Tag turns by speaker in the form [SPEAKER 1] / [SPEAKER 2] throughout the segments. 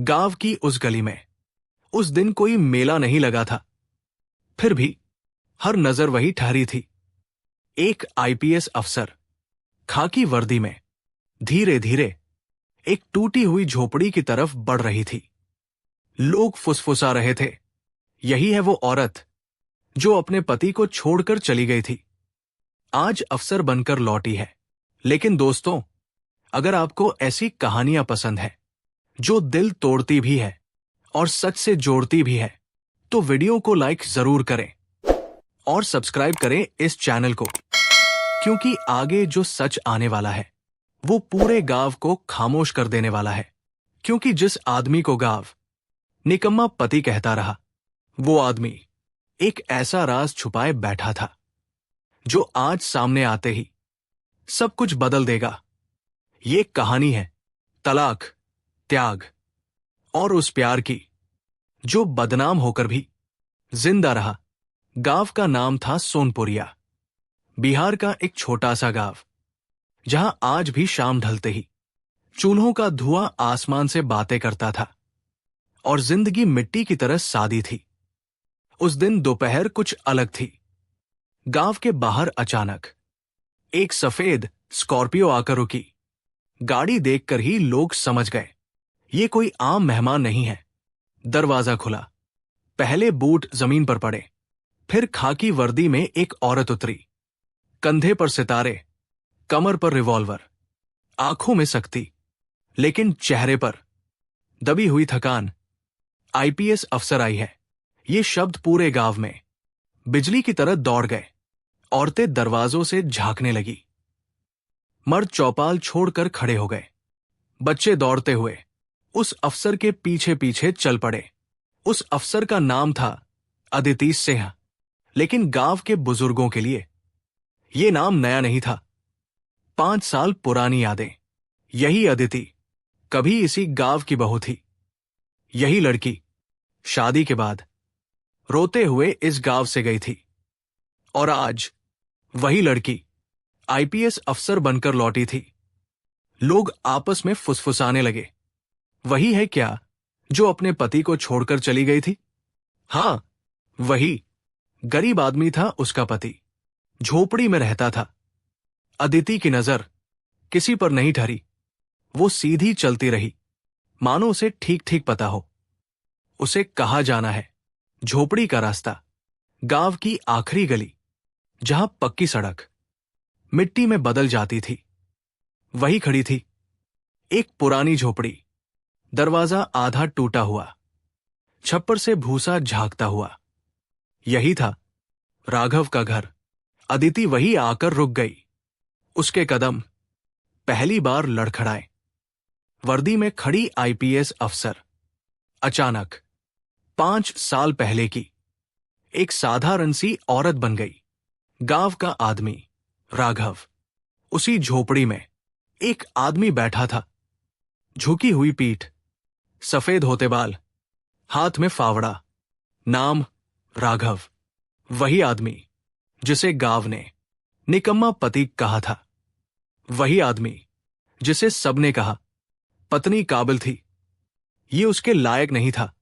[SPEAKER 1] गांव की उस गली में उस दिन कोई मेला नहीं लगा था। फिर भी हर नजर वही ठहरी थी। एक आईपीएस अफसर खाकी वर्दी में धीरे धीरे एक टूटी हुई झोपड़ी की तरफ बढ़ रही थी। लोग फुसफुसा रहे थे, यही है वो औरत जो अपने पति को छोड़कर चली गई थी, आज अफसर बनकर लौटी है। लेकिन दोस्तों, अगर आपको ऐसी कहानियां पसंद है जो दिल तोड़ती भी है और सच से जोड़ती भी है, तो वीडियो को लाइक जरूर करें और सब्सक्राइब करें इस चैनल को, क्योंकि आगे जो सच आने वाला है वो पूरे गांव को खामोश कर देने वाला है। क्योंकि जिस आदमी को गांव निकम्मा पति कहता रहा, वो आदमी एक ऐसा राज छुपाए बैठा था जो आज सामने आते ही सब कुछ बदल देगा। ये कहानी है तलाक, त्याग और उस प्यार की जो बदनाम होकर भी जिंदा रहा। गांव का नाम था सोनपुरिया, बिहार का एक छोटा सा गांव, जहां आज भी शाम ढलते ही चूल्हों का धुआं आसमान से बातें करता था और जिंदगी मिट्टी की तरह सादी थी। उस दिन दोपहर कुछ अलग थी। गांव के बाहर अचानक एक सफेद स्कॉर्पियो आकर रुकी। गाड़ी देखकर ही लोग समझ गए ये कोई आम मेहमान नहीं है। दरवाजा खुला, पहले बूट जमीन पर पड़े, फिर खाकी वर्दी में एक औरत उतरी। कंधे पर सितारे, कमर पर रिवॉल्वर, आंखों में सख्ती, लेकिन चेहरे पर दबी हुई थकान। आईपीएस अफसर आई है, ये शब्द पूरे गांव में बिजली की तरह दौड़ गए। औरतें दरवाजों से झांकने लगी, मर्द चौपाल छोड़कर खड़े हो गए, बच्चे दौड़ते हुए उस अफसर के पीछे पीछे चल पड़े। उस अफसर का नाम था अदिति सिंह, लेकिन गांव के बुजुर्गों के लिए ये नाम नया नहीं था। 5 साल पुरानी यादें। यही अदिति कभी इसी गांव की बहू थी। यही लड़की शादी के बाद रोते हुए इस गांव से गई थी, और आज वही लड़की आईपीएस अफसर बनकर लौटी थी। लोग आपस में फुसफुसाने लगे, वही है क्या जो अपने पति को छोड़कर चली गई थी? हां, वही। गरीब आदमी था उसका पति, झोपड़ी में रहता था। अदिति की नजर किसी पर नहीं ठहरी। वो सीधी चलती रही, मानो उसे ठीक ठीक पता हो उसे कहाँ जाना है। झोपड़ी का रास्ता, गांव की आखिरी गली जहां पक्की सड़क मिट्टी में बदल जाती थी, वही खड़ी थी। एक पुरानी झोपड़ी, दरवाजा आधा टूटा हुआ, छप्पर से भूसा झांकता हुआ। यही था राघव का घर। अदिति वही आकर रुक गई। उसके कदम पहली बार लड़खड़ाए। वर्दी में खड़ी आईपीएस अफसर अचानक 5 साल पहले की एक साधारण सी औरत बन गई। गांव का आदमी राघव, उसी झोपड़ी में एक आदमी बैठा था, झुकी हुई पीठ, सफेद होते बाल, हाथ में फावड़ा, नाम राघव। वही आदमी जिसे गांव ने निकम्मा पति कहा था, वही आदमी जिसे सबने कहा पत्नी काबिल थी, ये उसके लायक नहीं था।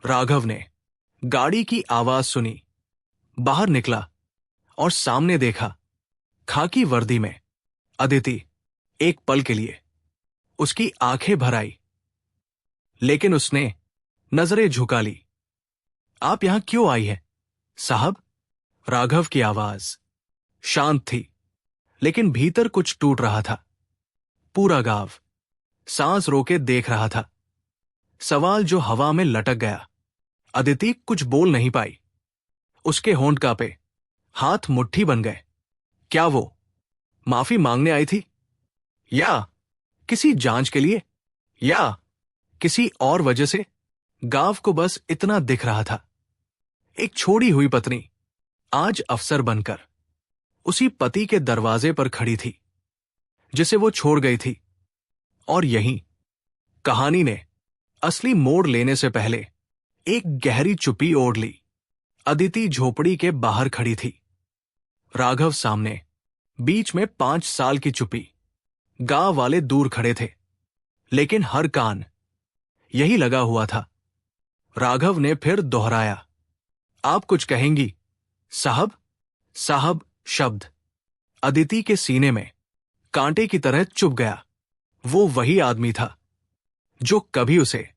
[SPEAKER 1] राघव ने गाड़ी की आवाज सुनी, बाहर निकला और सामने देखा खाकी वर्दी में अदिति। एक पल के लिए उसकी आंखें भर आई, लेकिन उसने नजरें झुका ली। आप यहां क्यों आई है साहब? राघव की आवाज शांत थी, लेकिन भीतर कुछ टूट रहा था। पूरा गांव सांस रोके देख रहा था। सवाल जो हवा में लटक गया। अदिति कुछ बोल नहीं पाई। उसके होंठ कांपे, हाथ मुट्ठी बन गए। क्या वो माफी मांगने आई थी, या किसी जांच के लिए, या किसी और वजह से? गांव को बस इतना दिख रहा था, एक छोड़ी हुई पत्नी आज अफसर बनकर उसी पति के दरवाजे पर खड़ी थी जिसे वो छोड़ गई थी। और यहीं कहानी ने असली मोड़ लेने से पहले एक गहरी चुप्पी ओढ़ ली। अदिति झोपड़ी के बाहर खड़ी थी, राघव सामने, बीच में 5 साल की चुप्पी। गांव वाले दूर खड़े थे, लेकिन हर कान यही लगा हुआ था। राघव ने फिर दोहराया, आप कुछ कहेंगी साहब? साहब शब्द अदिति के सीने में कांटे की तरह चुभ गया। वो वही आदमी था जो कभी उसे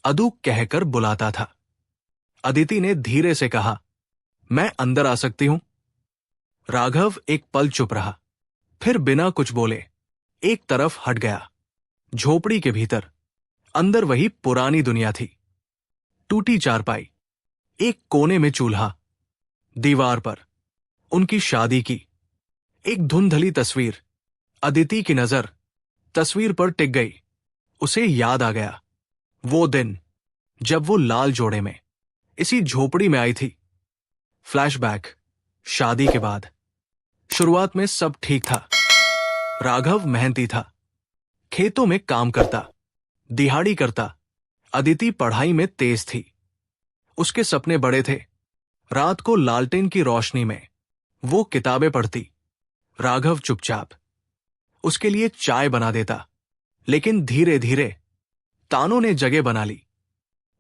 [SPEAKER 1] अदू कहकर बुलाता था। अदिति ने धीरे से कहा, मैं अंदर आ सकती हूं? राघव एक पल चुप रहा, फिर बिना कुछ बोले एक तरफ हट गया। झोपड़ी के भीतर अंदर वही पुरानी दुनिया थी। टूटी चारपाई, एक कोने में चूल्हा, दीवार पर उनकी शादी की एक धुंधली तस्वीर। अदिति की नजर तस्वीर पर टिक गई। उसे याद आ गया वो दिन जब वो लाल जोड़े में इसी झोपड़ी में आई थी। फ्लैशबैक, शादी के बाद। शुरुआत में सब ठीक था। राघव मेहनती था, खेतों में काम करता, दिहाड़ी करता। अदिति पढ़ाई में तेज थी। उसके सपने बड़े थे। रात को लालटेन की रोशनी में वो किताबें पढ़ती। राघव चुपचाप उसके लिए चाय बना देता। लेकिन धीरे धीरे तानों ने जगह बना ली।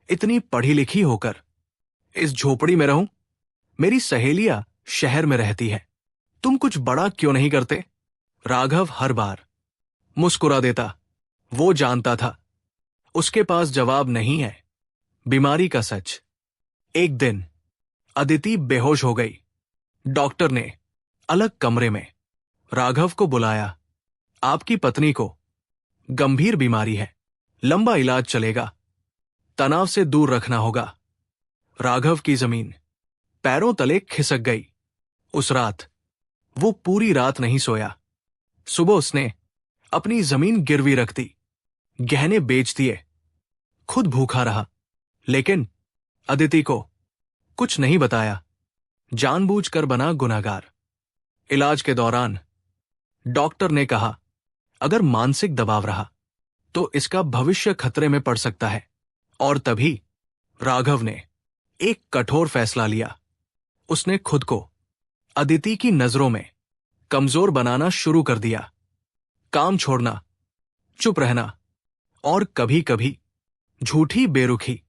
[SPEAKER 1] इतनी पढ़ी लिखी होकर इस झोपड़ी में रहूं? मेरी सहेलियां शहर में रहती है, तुम कुछ बड़ा क्यों नहीं करते? राघव हर बार मुस्कुरा देता। वो जानता था उसके पास जवाब नहीं है। बीमारी का सच। एक दिन अदिति बेहोश हो गई। डॉक्टर ने अलग कमरे में राघव को बुलाया। आपकी पत्नी को गंभीर बीमारी है, लंबा इलाज चलेगा, तनाव से दूर रखना होगा। राघव की जमीन पैरों तले खिसक गई। उस रात वो पूरी रात नहीं सोया। सुबह उसने अपनी जमीन गिरवी रख दी, गहने बेच दिए, खुद भूखा रहा, लेकिन अदिति को कुछ नहीं बताया। जानबूझकर बना गुनहगार। इलाज के दौरान डॉक्टर ने कहा, अगर मानसिक दबाव रहा तो इसका भविष्य खतरे में पड़ सकता है। और तभी राघव ने एक कठोर फैसला लिया। उसने खुद को अदिति की नजरों में कमजोर बनाना शुरू कर दिया। काम छोड़ना, चुप रहना और कभी कभी झूठी बेरुखी,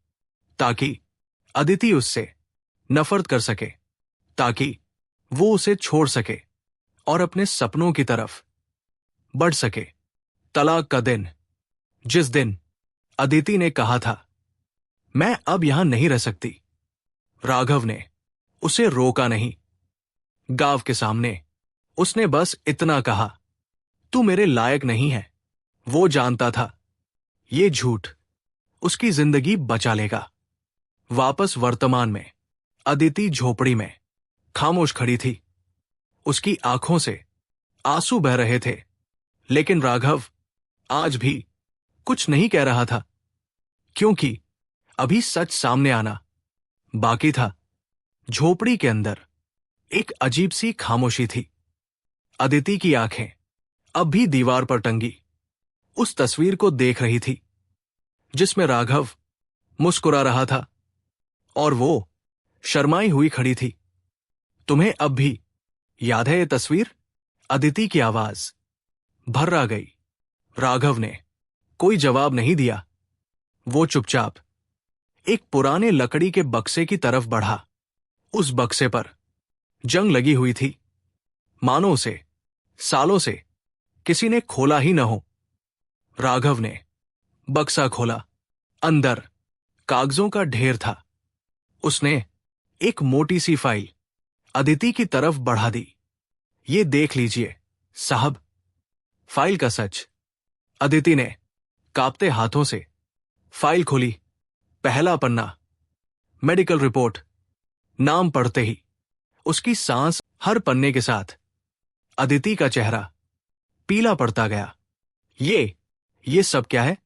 [SPEAKER 1] ताकि अदिति उससे नफरत कर सके, ताकि वो उसे छोड़ सके और अपने सपनों की तरफ बढ़ सके। तलाक का दिन, जिस दिन अदिति ने कहा था, मैं अब यहां नहीं रह सकती, राघव ने उसे रोका नहीं। गांव के सामने उसने बस इतना कहा, तू मेरे लायक नहीं है। वो जानता था ये झूठ उसकी जिंदगी बचा लेगा। वापस वर्तमान में अदिति झोपड़ी में खामोश खड़ी थी। उसकी आंखों से आंसू बह रहे थे, लेकिन राघव आज भी कुछ नहीं कह रहा था, क्योंकि अभी सच सामने आना बाकी था। झोपड़ी के अंदर एक अजीब सी खामोशी थी। अदिति की आंखें अब भी दीवार पर टंगी उस तस्वीर को देख रही थी जिसमें राघव मुस्कुरा रहा था और वो शर्माई हुई खड़ी थी। तुम्हें अब भी याद है ये तस्वीर? अदिति की आवाज भर्रा गई। राघव ने कोई जवाब नहीं दिया। वो चुपचाप एक पुराने लकड़ी के बक्से की तरफ बढ़ा। उस बक्से पर जंग लगी हुई थी, मानो उसे सालों से किसी ने खोला ही न हो। राघव ने बक्सा खोला। अंदर कागजों का ढेर था। उसने एक मोटी सी फाइल अदिति की तरफ बढ़ा दी। ये देख लीजिए साहब। फाइल का सच। अदिति ने कांपते हाथों से फाइल खोली। पहला पन्ना, मेडिकल रिपोर्ट। नाम पढ़ते ही उसकी सांस हर पन्ने के साथ अदिति का चेहरा पीला पड़ता गया। ये सब क्या है?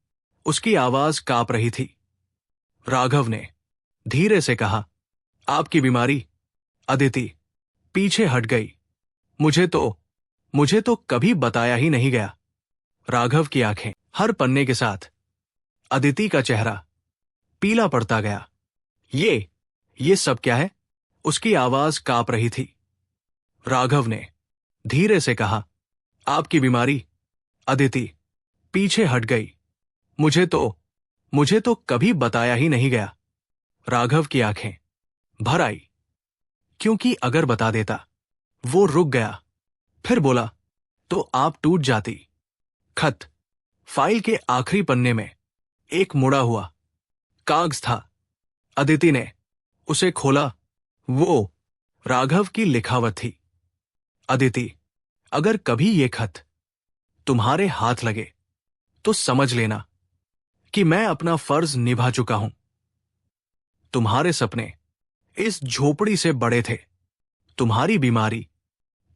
[SPEAKER 1] उसकी आवाज कांप रही थी। राघव ने धीरे से कहा, आपकी बीमारी। अदिति पीछे हट गई। मुझे तो कभी बताया ही नहीं गया। राघव की आंखें हर पन्ने के साथ अदिति का चेहरा पीला पड़ता गया। ये सब क्या है? उसकी आवाज कांप रही थी। राघव ने धीरे से कहा, आपकी बीमारी। अदिति पीछे हट गई। मुझे तो कभी बताया ही नहीं गया। राघव की आंखें भर आई, क्योंकि अगर बता देता। वो रुक गया, फिर बोला, तो आप टूट जाती। खत फाइल के आखिरी पन्ने में एक मुड़ा हुआ कागज था। अदिति ने उसे खोला। वो राघव की लिखावट थी। अदिति, अगर कभी ये खत तुम्हारे हाथ लगे तो समझ लेना कि मैं अपना फर्ज निभा चुका हूं। तुम्हारे सपने इस झोपड़ी से बड़े थे। तुम्हारी बीमारी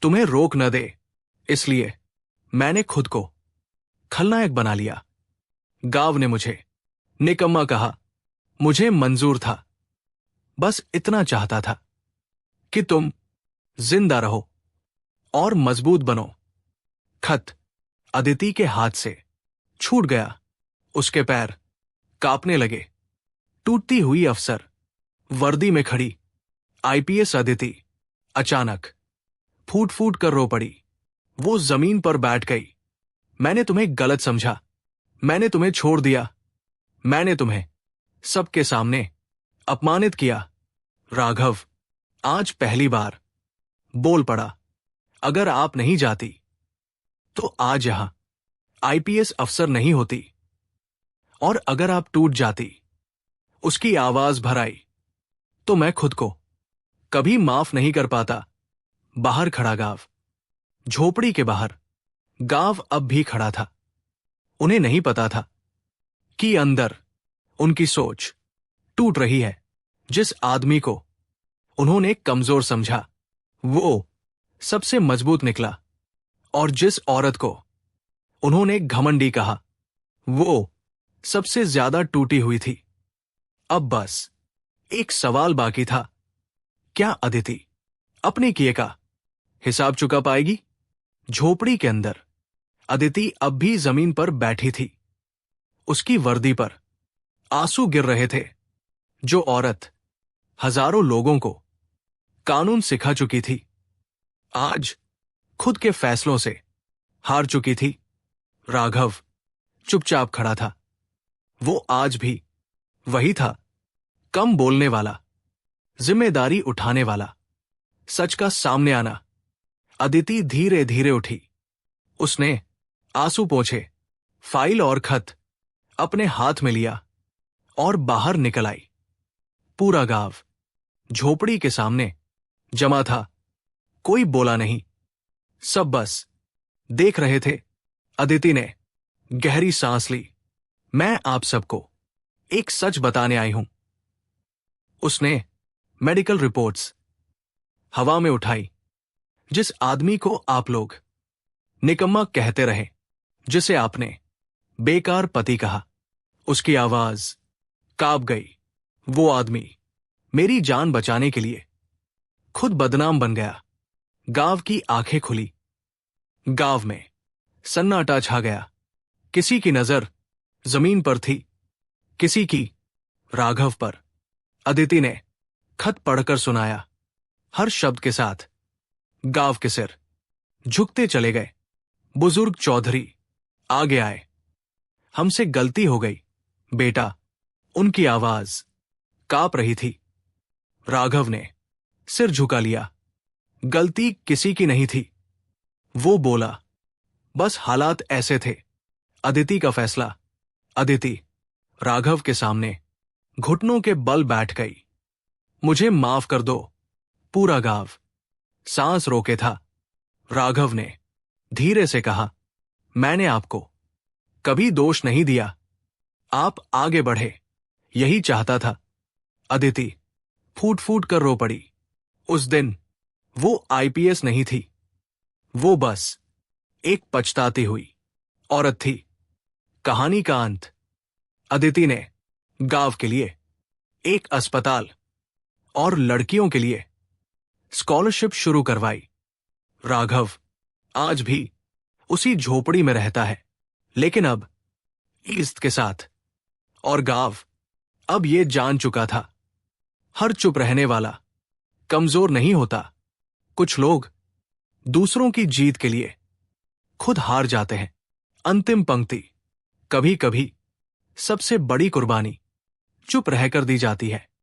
[SPEAKER 1] तुम्हें रोक न दे, इसलिए मैंने खुद को खलनायक बना लिया। गांव ने मुझे निकम्मा कहा। मुझे मंजूर था। बस इतना चाहता था कि तुम जिंदा रहो और मजबूत बनो। खत अदिति के हाथ से छूट गया। उसके पैर कांपने लगे। टूटती हुई अफसर वर्दी में खड़ी आईपीएस अदिति अचानक फूट फूट कर रो पड़ी। वो जमीन पर बैठ गई। मैंने तुम्हें गलत समझा। मैंने तुम्हें छोड़ दिया। मैंने तुम्हें सबके सामने अपमानित किया। राघव आज पहली बार बोल पड़ा। अगर आप नहीं जाती तो आज यहां आईपीएस अफसर नहीं होती। और अगर आप टूट जाती, उसकी आवाज भर आई, तो मैं खुद को कभी माफ नहीं कर पाता। बाहर खड़ा गांव, झोपड़ी के बाहर गांव अब भी खड़ा था। उन्हें नहीं पता था कि अंदर उनकी सोच टूट रही है। जिस आदमी को उन्होंने कमजोर समझा, वो सबसे मजबूत निकला। और जिस औरत को उन्होंने घमंडी कहा, वो सबसे ज्यादा टूटी हुई थी। अब बस एक सवाल बाकी था। क्या अदिति अपने किए का हिसाब चुका पाएगी? झोपड़ी के अंदर अदिति अब भी जमीन पर बैठी थी। उसकी वर्दी पर आंसू गिर रहे थे। जो औरत हजारों लोगों को कानून सिखा चुकी थी, आज खुद के फैसलों से हार चुकी थी। राघव चुपचाप खड़ा था। वो आज भी वही था, कम बोलने वाला, जिम्मेदारी उठाने वाला, सच का सामने आना। अदिति धीरे धीरे उठी। उसने आंसू पोंछे, फाइल और खत अपने हाथ में लिया और बाहर निकल आई। पूरा गांव झोपड़ी के सामने जमा था। कोई बोला नहीं, सब बस देख रहे थे। अदिति ने गहरी सांस ली। मैं आप सबको एक सच बताने आई हूं। उसने मेडिकल रिपोर्ट्स हवा में उठाई। जिस आदमी को आप लोग निकम्मा कहते रहे, जिसे आपने बेकार पति कहा, उसकी आवाज कांप गई। वो आदमी मेरी जान बचाने के लिए खुद बदनाम बन गया। गांव की आंखें खुली। गांव में सन्नाटा छा गया। किसी की नजर जमीन पर थी, किसी की राघव पर। अदिति ने खत पढ़कर सुनाया, हर शब्द के साथ। गांव के सिर झुकते चले गए। बुजुर्ग चौधरी आगे आए। हमसे गलती हो गई बेटा। उनकी आवाज कांप रही थी। राघव ने सिर झुका लिया। गलती किसी की नहीं थी, वो बोला। बस हालात ऐसे थे। अदिति का फैसला। अदिति राघव के सामने घुटनों के बल बैठ गई। मुझे माफ कर दो। पूरा गांव सांस रोके था। राघव ने धीरे से कहा, मैंने आपको कभी दोष नहीं दिया। आप आगे बढ़े, यही चाहता था। अदिति फूट फूट कर रो पड़ी। उस दिन वो आईपीएस नहीं थी, वो बस एक पछताती हुई औरत थी। कहानी का अंत। अदिति ने गांव के लिए एक अस्पताल और लड़कियों के लिए स्कॉलरशिप शुरू करवाई। राघव आज भी उसी झोपड़ी में रहता है, लेकिन अब इज्जत के साथ। और गांव अब ये जान चुका था, हर चुप रहने वाला कमजोर नहीं होता। कुछ लोग दूसरों की जीत के लिए खुद हार जाते हैं। अंतिम पंक्ति। कभी कभी सबसे बड़ी कुर्बानी चुप रहकर दी जाती है।